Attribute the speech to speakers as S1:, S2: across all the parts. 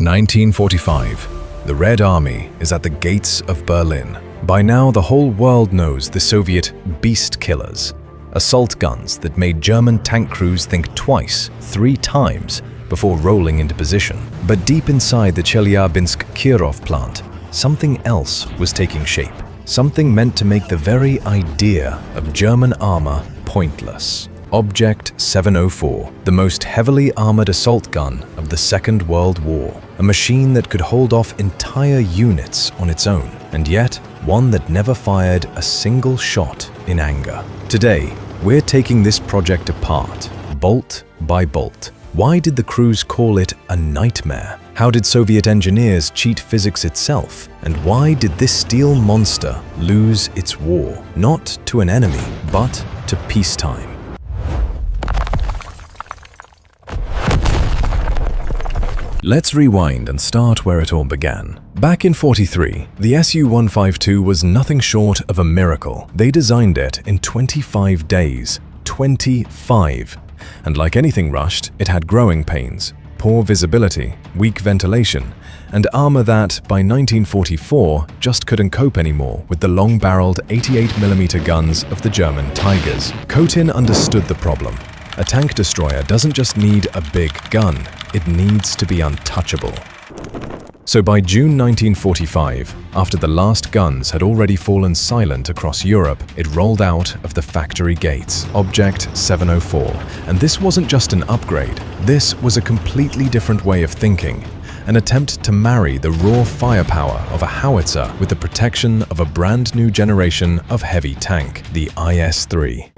S1: 1945. The Red Army is at the gates of Berlin. By now, the whole world knows the Soviet beast killers, assault guns that made German tank crews think twice, 3 times, before rolling into position. But deep inside the Chelyabinsk Tractor Plant, something else was taking shape. Something meant to make the very idea of German armor pointless. Object 704, the most heavily armored assault gun of the Second World War. A machine that could hold off entire units on its own, and yet one that never fired a single shot in anger. Today, we're taking this project apart, bolt by bolt. Why did the crews call it a nightmare? How did Soviet engineers cheat physics itself? And why did this steel monster lose its war? Not to an enemy, but to peacetime. Let's rewind and start where it all began. Back in '43, the Su-152 was nothing short of a miracle. They designed it in 25 days. 25! And like anything rushed, it had growing pains, poor visibility, weak ventilation, and armor that, by 1944, just couldn't cope anymore with the long-barreled 88mm guns of the German Tigers. Kotin understood the problem. A tank destroyer doesn't just need a big gun, it needs to be untouchable. So by June 1945, after the last guns had already fallen silent across Europe, it rolled out of the factory gates, Object 704. And this wasn't just an upgrade, this was a completely different way of thinking. An attempt to marry the raw firepower of a howitzer with the protection of a brand new generation of heavy tank, the IS-3.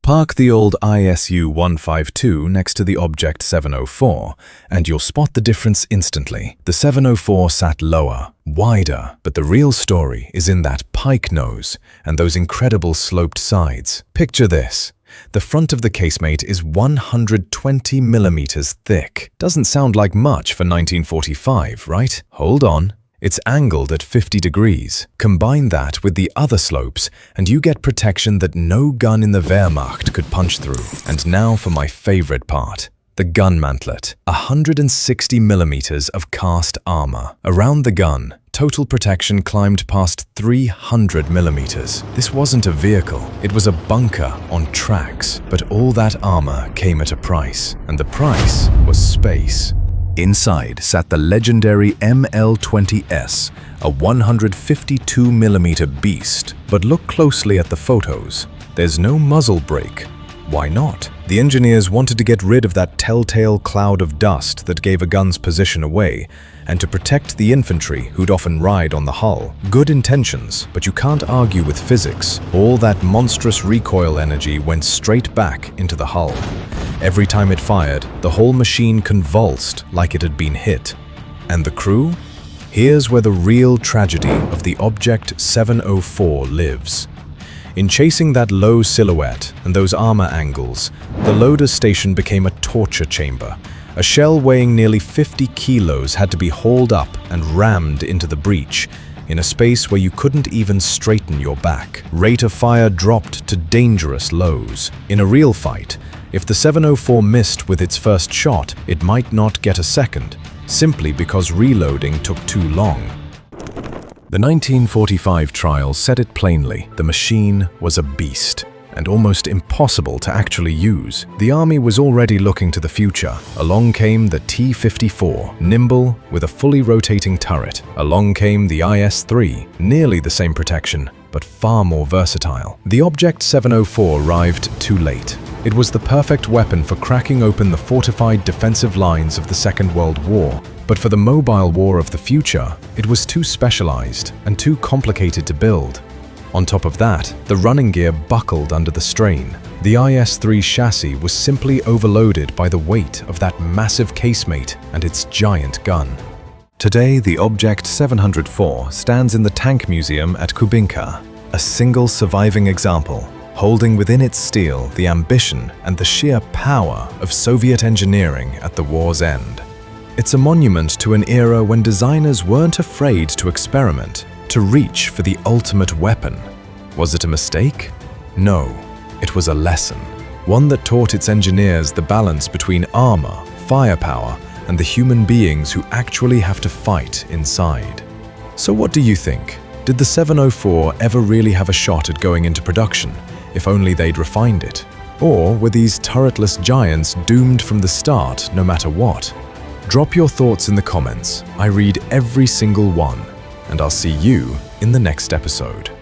S1: Park the old Su-152 next to the Object 704, and you'll spot the difference instantly. The 704 sat lower, wider, but the real story is in that pike nose and those incredible sloped sides. Picture this. The front of the casemate is 120 millimeters thick. Doesn't sound like much for 1945, right? Hold on. It's angled at 50 degrees. Combine that with the other slopes, and you get protection that no gun in the Wehrmacht could punch through. And now for my favorite part. The gun mantlet. 160 millimeters of cast armor. Around the gun, total protection climbed past 300 millimeters. This wasn't a vehicle, it was a bunker on tracks. But all that armor came at a price, and the price was space. Inside sat the legendary ML-20S, a 152mm beast. But look closely at the photos. There's no muzzle brake. Why not? The engineers wanted to get rid of that telltale cloud of dust that gave a gun's position away, and to protect the infantry who'd often ride on the hull. Good intentions, but you can't argue with physics. All that monstrous recoil energy went straight back into the hull. Every time it fired, the whole machine convulsed like it had been hit. And the crew? Here's where the real tragedy of the Object 704 lives. In chasing that low silhouette and those armor angles, the loader station became a torture chamber. A shell weighing nearly 50 kilos had to be hauled up and rammed into the breach, in a space where you couldn't even straighten your back. Rate of fire dropped to dangerous lows. In a real fight, if the 704 missed with its first shot, it might not get a second, simply because reloading took too long. The 1945 trial said it plainly. The machine was a beast, and almost impossible to actually use. The army was already looking to the future. Along came the T-54, nimble with a fully rotating turret. Along came the IS-3, nearly the same protection, but far more versatile. The Object 704 arrived too late. It was the perfect weapon for cracking open the fortified defensive lines of the Second World War. But for the mobile war of the future, it was too specialized and too complicated to build. On top of that, the running gear buckled under the strain. The IS-3 chassis was simply overloaded by the weight of that massive casemate and its giant gun. Today, the Object 704 stands in the Tank Museum at Kubinka, a single surviving example, holding within its steel the ambition and the sheer power of Soviet engineering at the war's end. It's a monument to an era when designers weren't afraid to experiment, to reach for the ultimate weapon. Was it a mistake? No, it was a lesson. One that taught its engineers the balance between armor, firepower, and the human beings who actually have to fight inside. So what do you think? Did the 704 ever really have a shot at going into production, if only they'd refined it? Or were these turretless giants doomed from the start, no matter what? Drop your thoughts in the comments. I read every single one, and I'll see you in the next episode.